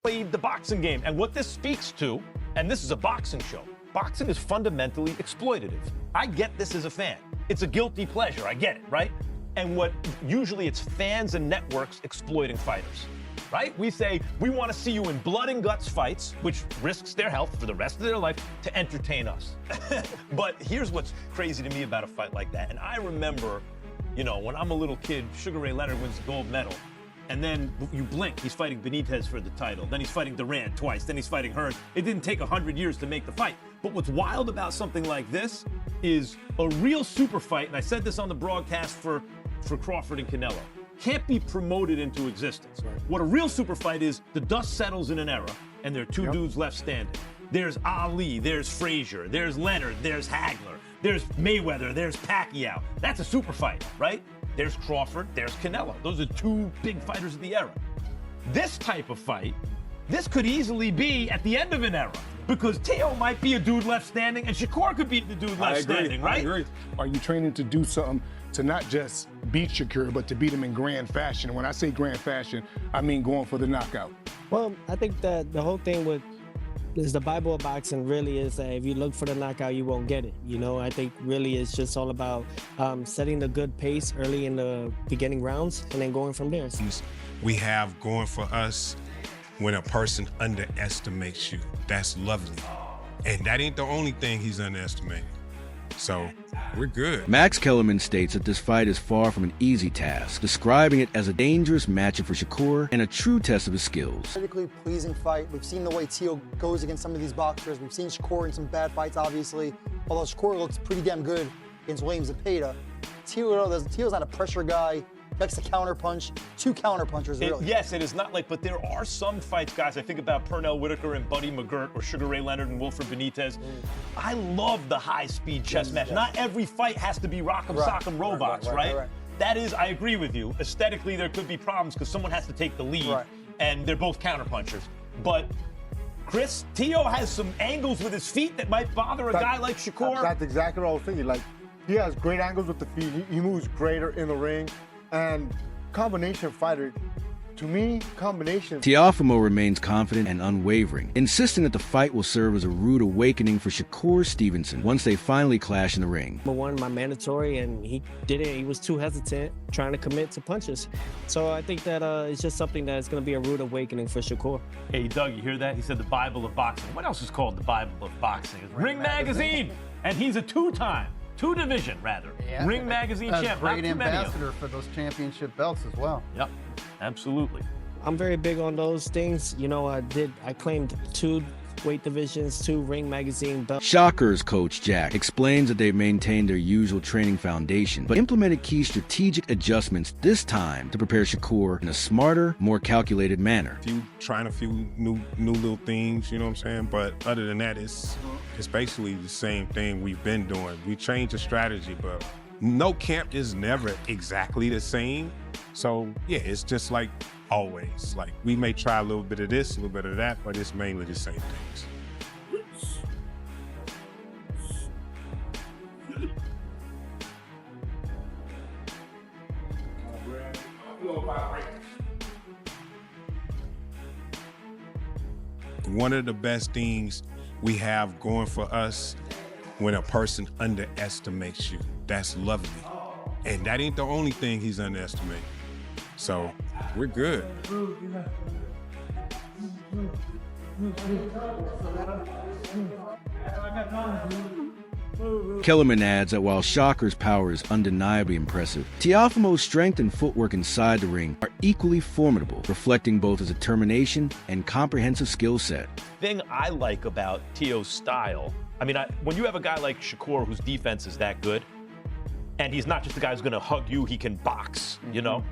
played the boxing game. And what this speaks to, and this is a boxing show, boxing is fundamentally exploitative. I get this as a fan. It's a guilty pleasure. I get it, right? And what usually it's fans and networks exploiting fighters, right? We say, we want to see you in blood and guts fights, which risks their health for the rest of their life to entertain us. But here's what's crazy to me about a fight like that. And I remember, you know, when I'm a little kid, Sugar Ray Leonard wins the gold medal. And then you blink, he's fighting Benitez for the title. Then he's fighting Durant twice. Then he's fighting Hearns. It didn't take 100 years to make the fight. But what's wild about something like this is a real super fight, and I said this on the broadcast for Crawford and Canelo, can't be promoted into existence. Right. What a real super fight is, the dust settles in an era, and there are two dudes left standing. There's Ali, there's Frazier, there's Leonard, there's Hagler, there's Mayweather, there's Pacquiao. That's a super fight, right? There's Crawford, there's Canelo. Those are two big fighters of the era. This type of fight, this could easily be at the end of an era, because Teo might be a dude left standing, and Shakur could be the dude left standing, right? I agree. Are you training to do something to not just beat Shakur, but to beat him in grand fashion? When I say grand fashion, I mean going for the knockout. Well, I think that the whole thing with is the Bible of boxing really is that if you look for the knockout, you won't get it. You know, I think really it's just all about setting a good pace early in the beginning rounds and then going from there. We have going for us when a person underestimates you. That's lovely. And that ain't the only thing he's underestimating. So we're good. Max Kellerman states that this fight is far from an easy task, describing it as a dangerous matchup for Shakur and a true test of his skills. Critically pleasing fight. We've seen the way Teo goes against some of these boxers. We've seen Shakur in some bad fights, obviously. Although Shakur looks pretty damn good against Williams and Zepeda. Teo's not a pressure guy. Likes to counter punch. Two counter punchers, really. Yes, it is not like, but there are some fights, guys. I think about Pernell Whitaker and Buddy McGirt, or Sugar Ray Leonard and Wilfred Benitez. I love the high-speed chess match. Not every fight has to be rock'em sock'em robots, right? That is, I agree with you. Aesthetically, there could be problems because someone has to take the lead, and they're both counter punchers. But Chris, Teo has some angles with his feet that might bother a guy like Shakur. That's exactly what I was thinking. Like, he has great angles with the feet. He moves greater in the ring. And combination fighter, to me, combination. Teofimo remains confident and unwavering, insisting that the fight will serve as a rude awakening for Shakur Stevenson once they finally clash in the ring. Number one, my mandatory, and he did it. He was too hesitant, trying to commit to punches. So I think that it's just something that's going to be a rude awakening for Shakur. Hey, Doug, you hear that? He said the Bible of boxing. What else is called the Bible of boxing? Ring Magazine. And he's a two-division Ring Magazine champ. Great ambassador for those championship belts as well. Yep, absolutely. I'm very big on those things. You know, I claimed 2 weight divisions, 2 Ring Magazine belts. Shakur's coach, Jack, explains that they've maintained their usual training foundation, but implemented key strategic adjustments this time to prepare Shakur in a smarter, more calculated manner. Trying a few new little things, you know what I'm saying? But other than that, it's basically the same thing we've been doing. We changed the strategy, but no camp is never exactly the same. So yeah, it's just like always. Like, we may try a little bit of this, a little bit of that, but it's mainly the same things. One of the best things we have going for us when a person underestimates you. That's lovely. And that ain't the only thing he's underestimating. So we're good. Kellerman adds that while Shakur's power is undeniably impressive, Teofimo's strength and footwork inside the ring are equally formidable, reflecting both his determination and comprehensive skill set. The thing I like about Teo's style, I mean, when you have a guy like Shakur whose defense is that good, and he's not just the guy who's going to hug you, he can box, you know?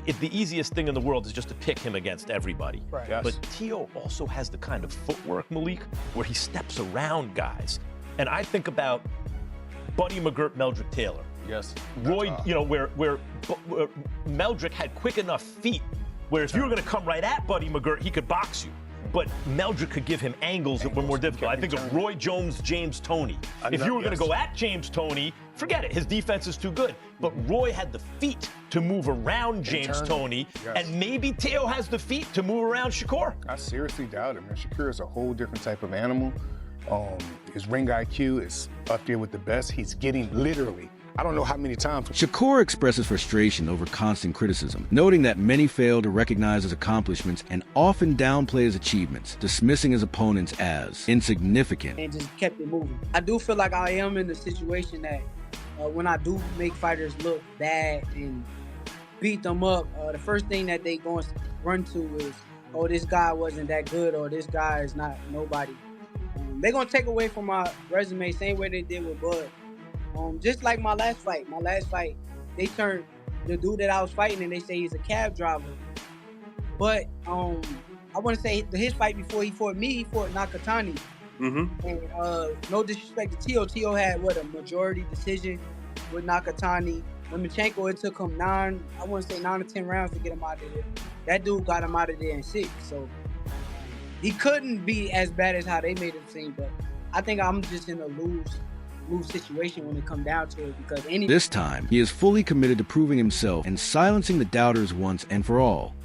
The easiest thing in the world is just to pick him against everybody. Right. Yes. But Teo also has the kind of footwork, Malik, where he steps around guys. And I think about Buddy McGirt, Meldrick Taylor. Yes. Roy, you know, where Meldrick had quick enough feet where if you were going to come right at Buddy McGirt, he could box you. But Meldrick could give him angles that were more difficult. I think of Roy Jones, James Toney. If you were going to go at James Toney forget it. His defense is too good. But Roy had the feet to move around James Toney, and maybe Teo has the feet to move around Shakur. I seriously doubt it, man. Shakur is a whole different type of animal. His ring IQ is up there with the best. He's getting literally, I don't know how many times. Shakur expresses frustration over constant criticism, noting that many fail to recognize his accomplishments and often downplay his achievements, dismissing his opponents as insignificant. And just kept it moving. I do feel like I am in the situation that when I do make fighters look bad and beat them up, the first thing that they going to run to is, oh, this guy wasn't that good, or this guy is not nobody. They're going to take away from my resume, same way they did with Bud. Just like my last fight. They turned the dude that I was fighting and they say he's a cab driver. But I want to say his fight before he fought me, he fought Nakatani. Mm-hmm. And no disrespect to Teo. Teo had, a majority decision with Nakatani. Lomachenko, it took him 9 or 10 rounds to get him out of there. That dude got him out of there in 6. So he couldn't be as bad as how they made him seem. But I think I'm just in a lose situation when it comes down to it, because this time, he is fully committed to proving himself and silencing the doubters once and for all.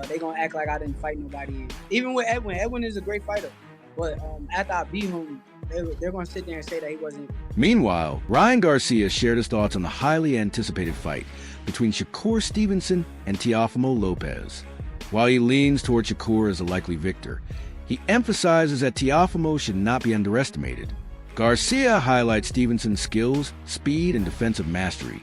They gonna act like I didn't fight nobody. Even with Edwin. Edwin is a great fighter. But after I beat him, they're gonna sit there and say that he wasn't. Meanwhile, Ryan Garcia shared his thoughts on the highly anticipated fight between Shakur Stevenson and Teofimo Lopez. While he leans toward Shakur as a likely victor, he emphasizes that Teofimo should not be underestimated. Garcia highlights Stevenson's skills, speed, and defensive mastery,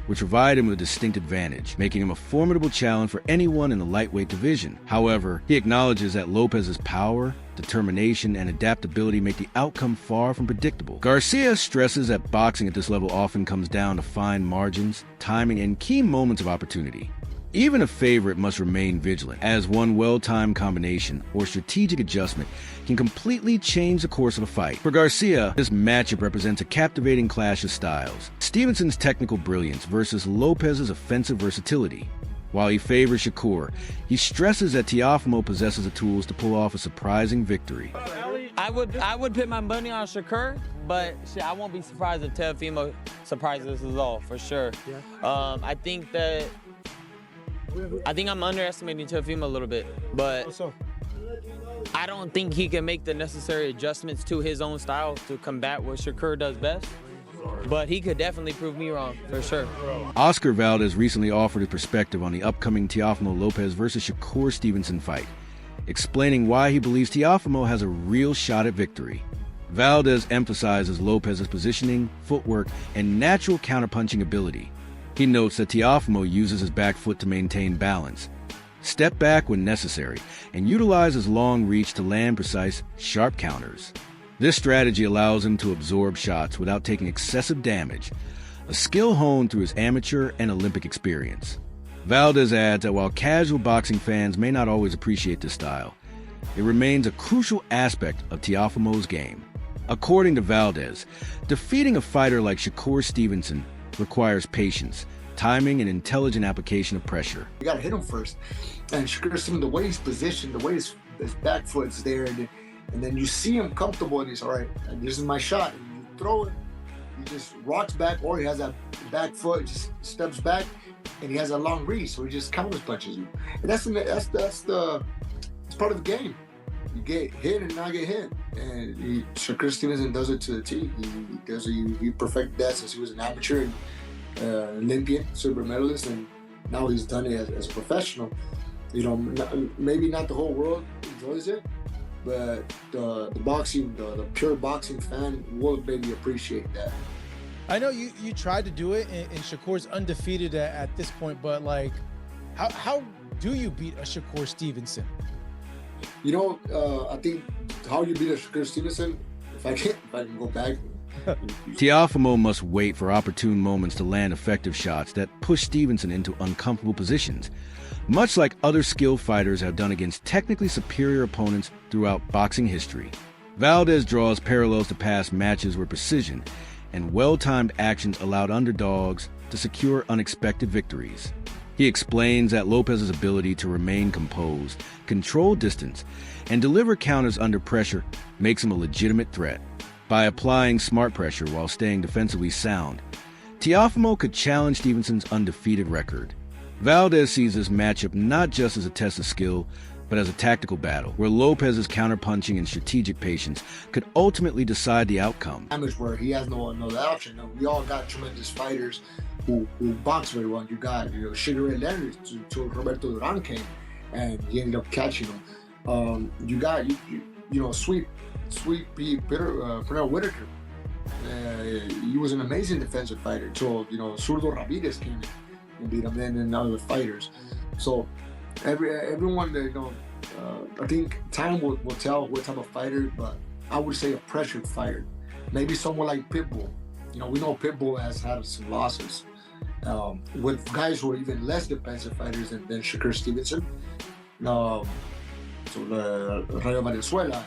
which provide him with a distinct advantage, making him a formidable challenge for anyone in the lightweight division. However, he acknowledges that Lopez's power, determination, and adaptability make the outcome far from predictable. Garcia stresses that boxing at this level often comes down to fine margins, timing, and key moments of opportunity. Even a favorite must remain vigilant, as one well-timed combination or strategic adjustment can completely change the course of a fight. For Garcia, this matchup represents a captivating clash of styles. Stevenson's technical brilliance versus Lopez's offensive versatility. While he favors Shakur, he stresses that Teofimo possesses the tools to pull off a surprising victory. I would put my money on Shakur, but I won't be surprised if Teofimo surprises us all, for sure. Yeah. I think I'm underestimating Teofimo a little bit, but I don't think he can make the necessary adjustments to his own style to combat what Shakur does best. But he could definitely prove me wrong, for sure. Oscar Valdez recently offered his perspective on the upcoming Teofimo Lopez versus Shakur Stevenson fight, explaining why he believes Teofimo has a real shot at victory. Valdez emphasizes Lopez's positioning, footwork, and natural counterpunching ability. He notes that Teofimo uses his back foot to maintain balance, step back when necessary, and utilize his long reach to land precise, sharp counters. This strategy allows him to absorb shots without taking excessive damage, a skill honed through his amateur and Olympic experience. Valdez adds that while casual boxing fans may not always appreciate this style, it remains a crucial aspect of Teofimo's game. According to Valdez, defeating a fighter like Shakur Stevenson requires patience, timing, and intelligent application of pressure. You gotta hit him first. And Shakur Stevenson, the way he's positioned, the way his back foot's there, and then you see him comfortable and he's all right, this is my shot. And you throw it, he just rocks back, or he has that back foot, just steps back, and he has a long reach, so he just counter punches you. And that's part of the game. You get hit and not get hit. And Shakur Stevenson does it to the T. He perfected that since he was an amateur and Olympian, silver medalist, and now he's done it as a professional. You know, maybe not the whole world enjoys it, but the pure boxing fan will maybe appreciate that. I know you tried to do it, and Shakur's undefeated at this point, but like, how do you beat a Shakur Stevenson? You know, I think how you beat a Shakur Stevenson, if I can go back. Teofimo must wait for opportune moments to land effective shots that push Stevenson into uncomfortable positions, much like other skilled fighters have done against technically superior opponents throughout boxing history. Valdez draws parallels to past matches where precision and well-timed actions allowed underdogs to secure unexpected victories. He explains that Lopez's ability to remain composed, control distance, and deliver counters under pressure makes him a legitimate threat. By applying smart pressure while staying defensively sound, Teofimo could challenge Stevenson's undefeated record. Valdez sees this matchup not just as a test of skill, but as a tactical battle, where Lopez's counterpunching and strategic patience could ultimately decide the outcome. Where he has no other option. We all got tremendous fighters who box very well. You got Sugar Ray Leonard to Roberto Duran came, and he ended up catching him. You got Sweet Pernell Whitaker. He was an amazing defensive fighter. So Zurdo Ramirez came in and beat him. Then and other fighters. So everyone that I think time will tell what type of fighter, but I would say a pressured fighter. Maybe someone like Pitbull. We know Pitbull has had some losses with guys who are even less defensive fighters than Shakur Stevenson. So Rayo Venezuela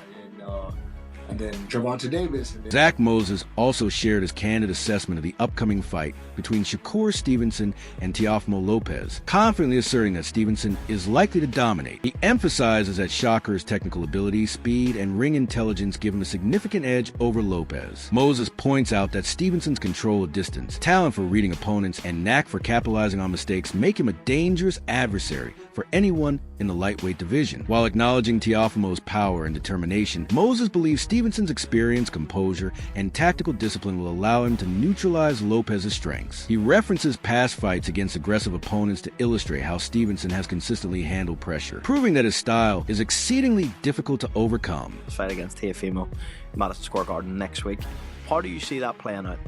and then Gervonta Davis. And then Zach Moses also shared his candid assessment of the upcoming fight between Shakur Stevenson and Teofimo Lopez, confidently asserting that Stevenson is likely to dominate. He emphasizes that Shakur's technical ability, speed, and ring intelligence give him a significant edge over Lopez. Moses points out that Stevenson's control of distance, talent for reading opponents, and knack for capitalizing on mistakes make him a dangerous adversary for anyone in the lightweight division. While acknowledging Teofimo's power and determination, Moses believes Stevenson's experience, composure, and tactical discipline will allow him to neutralize Lopez's strengths. He references past fights against aggressive opponents to illustrate how Stevenson has consistently handled pressure, proving that his style is exceedingly difficult to overcome. Fight against Teofimo, Madison Square Garden next week. How do you see that playing out?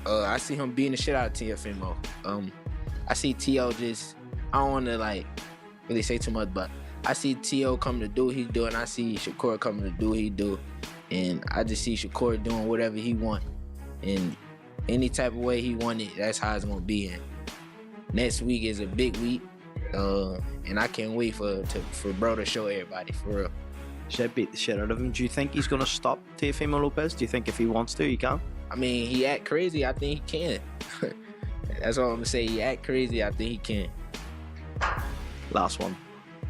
I see him beating the shit out of Teofimo. I see Teo just, I don't want to really say too much, but I see Teo coming to do what he's doing. I see Shakur coming to do what he do. And I just see Shakur doing whatever he want. And any type of way he want it, that's how it's going to be. And next week is a big week. And I can't wait for bro to show everybody, for real. Should beat the shit out of him. Do you think he's going to stop Teofimo Lopez? Do you think if he wants to, he can? I mean, he act crazy. I think he can. That's all I'm going to say. He act crazy. I think he can. Last one.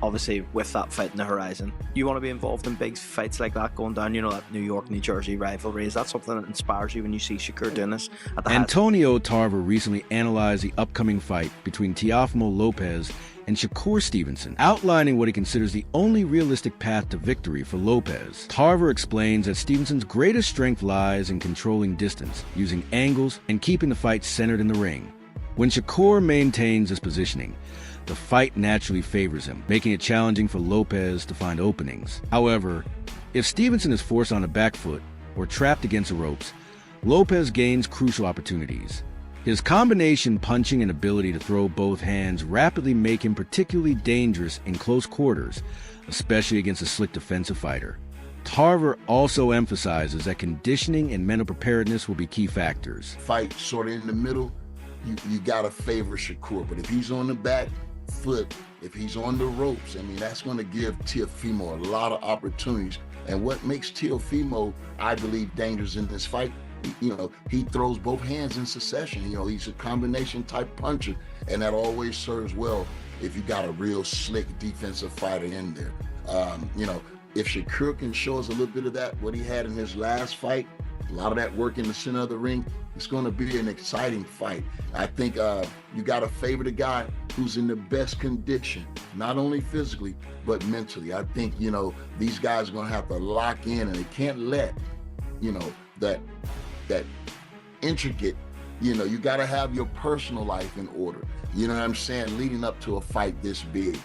Obviously, with that fight in the horizon, you want to be involved in big fights like that going down, that New York, New Jersey rivalry. Is that something that inspires you when you see Shakur doing this? Antonio Tarver recently analyzed the upcoming fight between Teofimo Lopez and Shakur Stevenson, outlining what he considers the only realistic path to victory for Lopez. Tarver explains that Stevenson's greatest strength lies in controlling distance, using angles, and keeping the fight centered in the ring. When Shakur maintains his positioning, the fight naturally favors him, making it challenging for Lopez to find openings. However, if Stevenson is forced on a back foot or trapped against the ropes, Lopez gains crucial opportunities. His combination punching and ability to throw both hands rapidly make him particularly dangerous in close quarters, especially against a slick defensive fighter. Tarver also emphasizes that conditioning and mental preparedness will be key factors. Fight sort of in the middle, you gotta favor Shakur, but if he's on the back foot, if he's on the ropes, that's going to give Teofimo a lot of opportunities. And what makes Teofimo, I believe, dangerous in this fight, he throws both hands in succession. He's a combination type puncher, and that always serves well if you got a real slick defensive fighter in there. If Shakur can show us a little bit of that, what he had in his last fight, a lot of that work in the center of the ring, it's going to be an exciting fight. I think you got to favor the guy who's in the best condition, not only physically, but mentally. I think, these guys are going to have to lock in, and they can't let, that intricate, you got to have your personal life in order. You know what I'm saying? Leading up to a fight this big.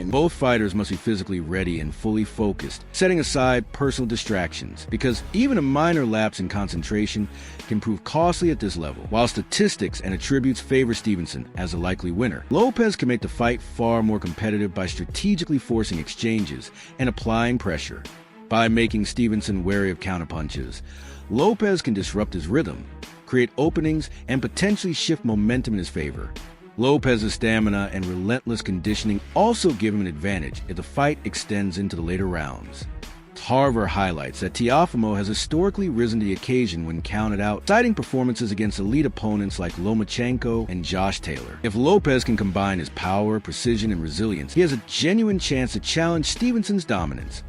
Both fighters must be physically ready and fully focused, setting aside personal distractions, because even a minor lapse in concentration can prove costly at this level. While statistics and attributes favor Stevenson as a likely winner, Lopez can make the fight far more competitive by strategically forcing exchanges and applying pressure. By making Stevenson wary of counterpunches, Lopez can disrupt his rhythm, create openings, and potentially shift momentum in his favor. Lopez's stamina and relentless conditioning also give him an advantage if the fight extends into the later rounds. Tarver highlights that Teofimo has historically risen to the occasion when counted out, citing performances against elite opponents like Lomachenko and Josh Taylor. If Lopez can combine his power, precision, and resilience, he has a genuine chance to challenge Stevenson's dominance,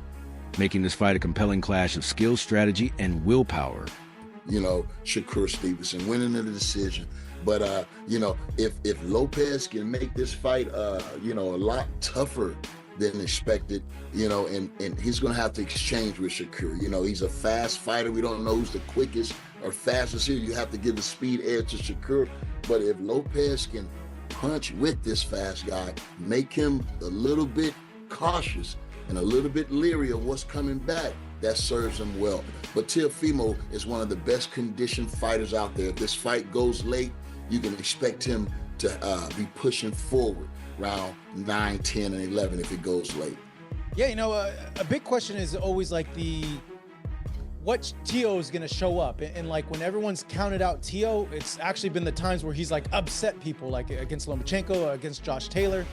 making this fight a compelling clash of skill, strategy, and willpower. Shakur Stevenson winning the decision. But you know, if Lopez can make this fight, you know, a lot tougher than expected, you know, and he's gonna have to exchange with Shakur. You know, he's a fast fighter. We don't know who's the quickest or fastest here. You have to give the speed edge to Shakur. But if Lopez can punch with this fast guy, make him a little bit cautious and a little bit leery of what's coming back, that serves him well. But Teofimo is one of the best conditioned fighters out there. If this fight goes late, you can expect him to be pushing forward round 9, 10, and 11 if it goes late. Yeah, you know, a big question is always like what Teo is going to show up. And like when everyone's counted out Teo, it's actually been the times where he's like upset people, like against Lomachenko, against Josh Taylor.